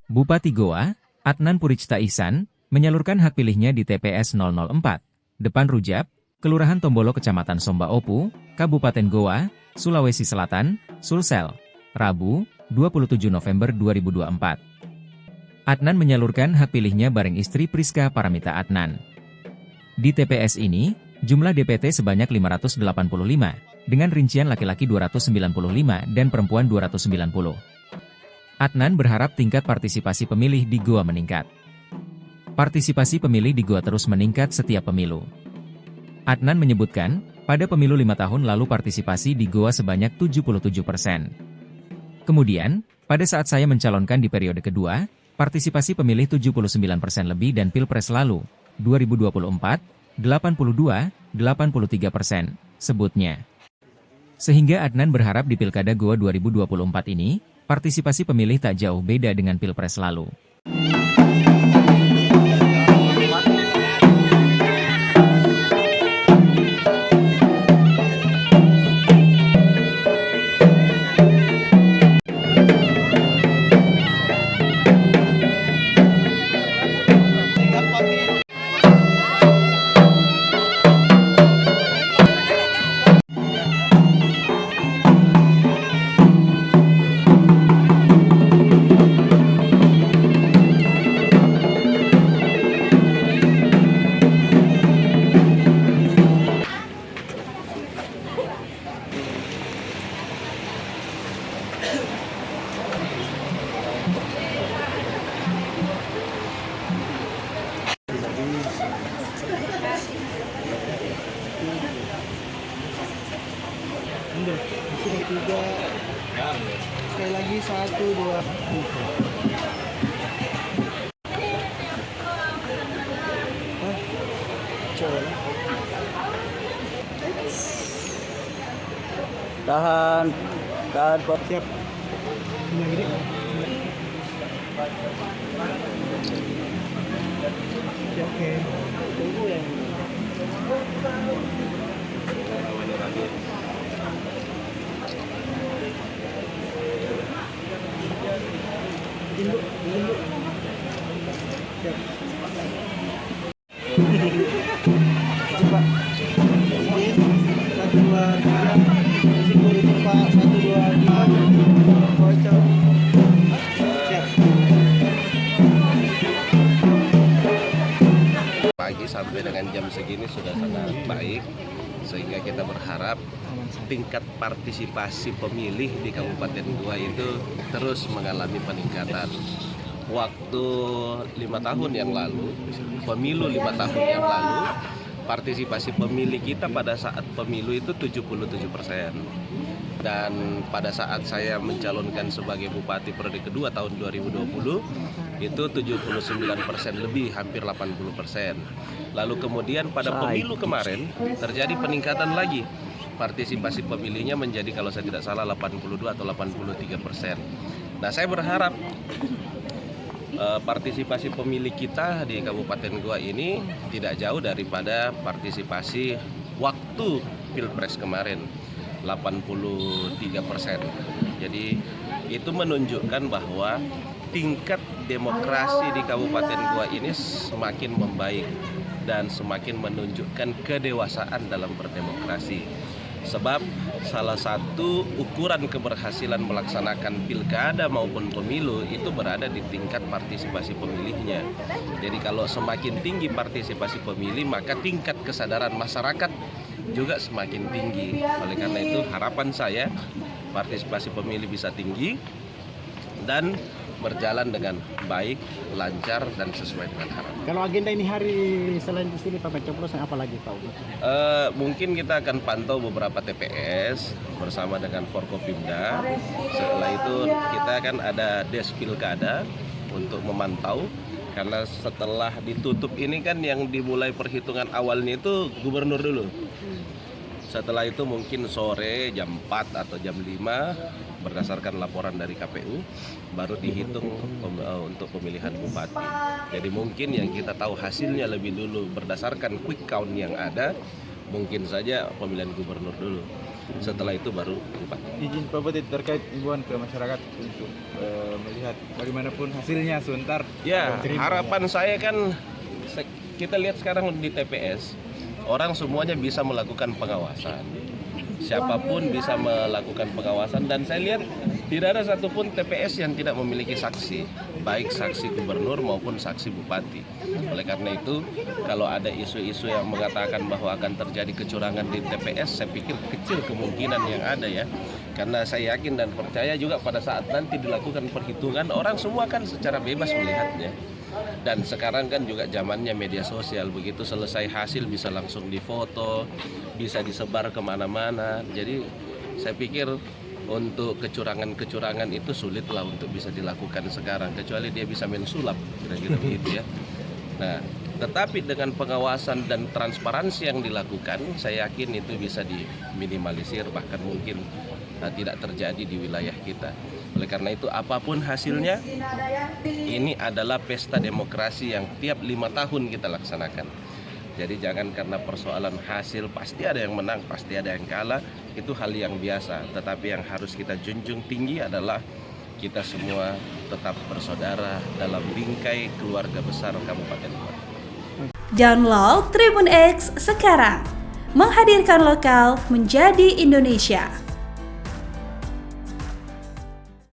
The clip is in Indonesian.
Bupati Goa, Adnan Puricta Ihsan, menyalurkan hak pilihnya di TPS 004, depan Rujab, Kelurahan Tombolo Kecamatan Somba Opu, Kabupaten Goa, Sulawesi Selatan, Sulsel, Rabu, 27 November 2024. Adnan menyalurkan hak pilihnya bareng istri Priska Paramita Adnan. Di TPS ini, jumlah DPT sebanyak 585, dengan rincian laki-laki 295 dan perempuan 290. Adnan berharap tingkat partisipasi pemilih di Goa meningkat. Partisipasi pemilih di Goa terus meningkat setiap pemilu. Adnan menyebutkan, pada pemilu 5 tahun lalu partisipasi di Goa sebanyak 77%. Kemudian, pada saat saya mencalonkan di periode kedua, partisipasi pemilih 79% lebih dan Pilpres lalu, 2024, 82,83%, sebutnya. Sehingga Adnan berharap di Pilkada Goa 2024 ini, partisipasi pemilih tak jauh beda dengan Pilpres lalu. Tiga, sekali lagi 1, 2, 3. Tahan, siap. Yang ini. Oke. Tunggu yang Induk. Siap. Coba. 1, 2, 3. Risiko itu Pak. 1, 2, 3. Kocok. Siap. Pagi sampai dengan jam segini sudah sangat baik, sehingga kita berharap tingkat partisipasi pemilih di Kabupaten Goa itu terus mengalami peningkatan. Waktu 5 tahun yang lalu, pemilu 5 tahun yang lalu, partisipasi pemilih kita pada saat pemilu itu 77%. Dan pada saat saya mencalonkan sebagai Bupati periode kedua tahun 2020, itu 79% lebih, hampir 80%. Lalu kemudian pada pemilu kemarin terjadi peningkatan lagi. Partisipasi pemilihnya menjadi, kalau saya tidak salah, 82 atau 83%. Nah, saya berharap partisipasi pemilih kita di Kabupaten Goa ini tidak jauh daripada partisipasi waktu Pilpres kemarin, 83%. Jadi itu menunjukkan bahwa tingkat demokrasi di Kabupaten Goa ini semakin membaik dan semakin menunjukkan kedewasaan dalam berdemokrasi. Sebab salah satu ukuran keberhasilan melaksanakan pilkada maupun pemilu itu berada di tingkat partisipasi pemilihnya. Jadi kalau semakin tinggi partisipasi pemilih, maka tingkat kesadaran masyarakat juga semakin tinggi. Oleh karena itu harapan saya partisipasi pemilih bisa tinggi dan berjalan dengan baik, lancar, dan sesuai dengan harapan. Kalau agenda ini hari selain di sini Pak pencoblosan apa lagi Pak? Mungkin kita akan pantau beberapa TPS bersama dengan Forkopimda. Setelah itu kita akan ada Des Pilkada untuk memantau. Karena setelah ditutup ini kan yang dimulai perhitungan awalnya itu gubernur dulu. Setelah itu mungkin sore jam 4 atau jam 5 berdasarkan laporan dari KPU baru dihitung untuk pemilihan bupati. Jadi mungkin yang kita tahu hasilnya lebih dulu berdasarkan quick count yang ada, mungkin saja pemilihan gubernur dulu. Setelah itu baru bupati. Izin Pak Bupati terkait himbauan ke masyarakat untuk melihat bagaimanapun hasilnya sebentar. Ya, terima. harapan saya kan kita lihat sekarang di TPS, orang semuanya bisa melakukan pengawasan. Siapapun bisa melakukan pengawasan dan saya lihat tidak ada satupun TPS yang tidak memiliki saksi, baik saksi gubernur maupun saksi bupati. Oleh karena itu, kalau ada isu-isu yang mengatakan bahwa akan terjadi kecurangan di TPS, saya pikir kecil kemungkinan yang ada ya. Karena saya yakin dan percaya juga pada saat nanti dilakukan perhitungan, orang semua kan secara bebas melihatnya. Dan sekarang kan juga zamannya media sosial, begitu selesai hasil bisa langsung difoto, bisa disebar kemana-mana. Jadi saya pikir untuk kecurangan-kecurangan itu sulitlah untuk bisa dilakukan sekarang, kecuali dia bisa mensulap, kira-kira begitu ya. Nah, tetapi dengan pengawasan dan transparansi yang dilakukan, saya yakin itu bisa diminimalisir, bahkan mungkin tidak terjadi di wilayah kita. Oleh karena itu, apapun hasilnya, ini adalah pesta demokrasi yang tiap 5 tahun kita laksanakan. Jadi jangan karena persoalan hasil, pasti ada yang menang, pasti ada yang kalah, itu hal yang biasa. Tetapi yang harus kita junjung tinggi adalah kita semua tetap bersaudara dalam bingkai keluarga besar Kabupaten Goa. Download Tribun X sekarang, menghadirkan lokal menjadi Indonesia.